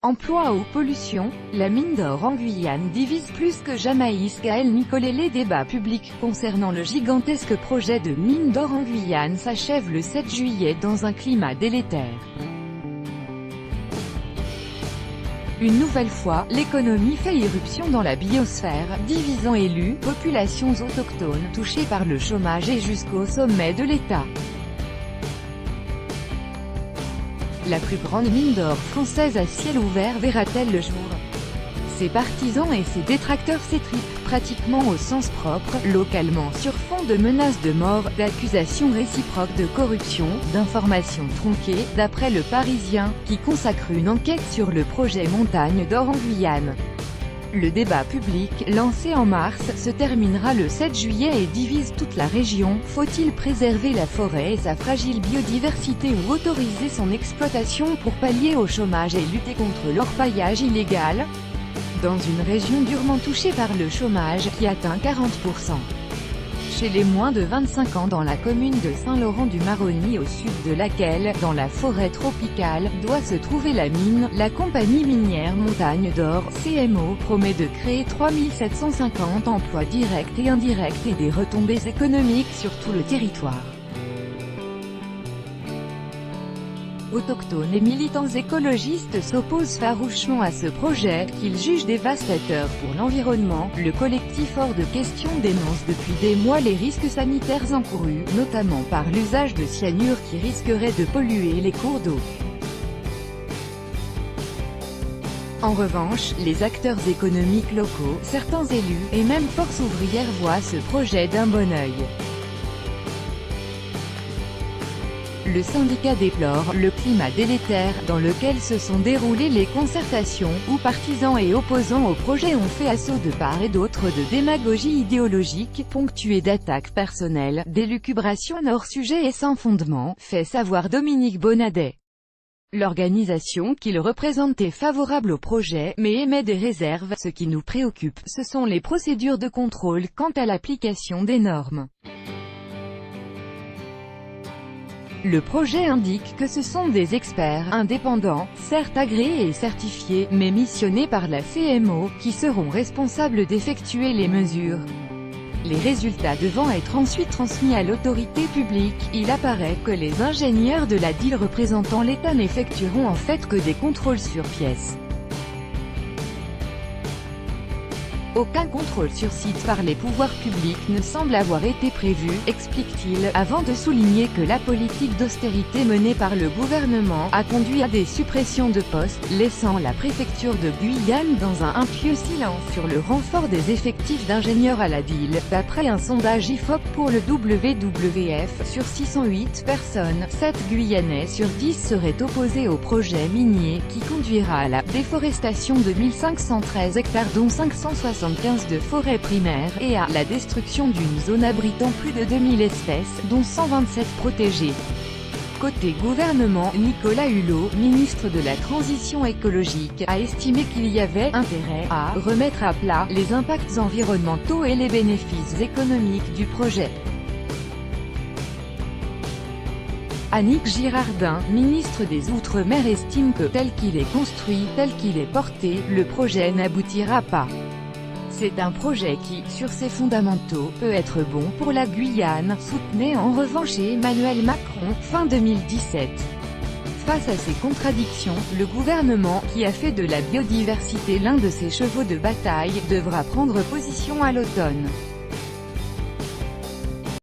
Emploi ou pollution, la mine d'or en Guyane divise plus que jamais. Isgaël Nicolet. Les débats publics concernant le gigantesque projet de mine d'or en Guyane s'achèvent le 7 juillet dans un climat délétère. Une nouvelle fois, l'économie fait irruption dans la biosphère, divisant élus, populations autochtones touchées par le chômage et jusqu'au sommet de l'État. La plus grande mine d'or française à ciel ouvert verra-t-elle le jour? Ses partisans et ses détracteurs s'étrippent, pratiquement au sens propre, localement sur fond de menaces de mort, d'accusations réciproques de corruption, d'informations tronquées, d'après Le Parisien, qui consacre une enquête sur le projet Montagne d'or en Guyane. Le débat public, lancé en mars, se terminera le 7 juillet et divise toute la région. Faut-il préserver la forêt et sa fragile biodiversité ou autoriser son exploitation pour pallier au chômage et lutter contre l'orpaillage illégal? Dans une région durement touchée par le chômage, qui atteint 40%. Chez les moins de 25 ans dans la commune de Saint-Laurent-du-Maroni au sud de laquelle, dans la forêt tropicale, doit se trouver la mine, la compagnie minière Montagne d'or, CMO, promet de créer 3750 emplois directs et indirects et des retombées économiques sur tout le territoire. Autochtones et militants écologistes s'opposent farouchement à ce projet, qu'ils jugent dévastateur pour l'environnement. Le collectif Hors de Question dénonce depuis des mois les risques sanitaires encourus, notamment par l'usage de cyanure qui risquerait de polluer les cours d'eau. En revanche, les acteurs économiques locaux, certains élus, et même forces ouvrières voient ce projet d'un bon œil. Le syndicat déplore le climat délétère dans lequel se sont déroulées les concertations, où partisans et opposants au projet ont fait assaut de part et d'autre de démagogie idéologique, ponctuée d'attaques personnelles, d'élucubrations hors sujet et sans fondement, fait savoir Dominique Bonadet. L'organisation qu'il représente est favorable au projet, mais émet des réserves. Ce qui nous préoccupe, ce sont les procédures de contrôle quant à l'application des normes. Le projet indique que ce sont des experts indépendants, certes agréés et certifiés, mais missionnés par la CMO, qui seront responsables d'effectuer les mesures. Les résultats devant être ensuite transmis à l'autorité publique, il apparaît que les ingénieurs de la DIL représentant l'État n'effectueront en fait que des contrôles sur pièces. Aucun contrôle sur site par les pouvoirs publics ne semble avoir été prévu, explique-t-il, avant de souligner que la politique d'austérité menée par le gouvernement a conduit à des suppressions de postes, laissant la préfecture de Guyane dans un pieux silence sur le renfort des effectifs d'ingénieurs à la DIL. D'après un sondage IFOP pour le WWF, sur 608 personnes, 7 Guyanais sur 10 seraient opposés au projet minier, qui conduira à la déforestation de 1513 hectares dont 575 de forêts primaires, et à la destruction d'une zone abritant plus de 2000 espèces, dont 127 protégées. Côté gouvernement, Nicolas Hulot, ministre de la Transition écologique, a estimé qu'il y avait intérêt à remettre à plat les impacts environnementaux et les bénéfices économiques du projet. Annick Girardin, ministre des Outre-mer, estime que, tel qu'il est construit, tel qu'il est porté, le projet n'aboutira pas. C'est un projet qui, sur ses fondamentaux, peut être bon pour la Guyane, soutenait en revanche Emmanuel Macron, fin 2017. Face à ces contradictions, le gouvernement, qui a fait de la biodiversité l'un de ses chevaux de bataille, devra prendre position à l'automne.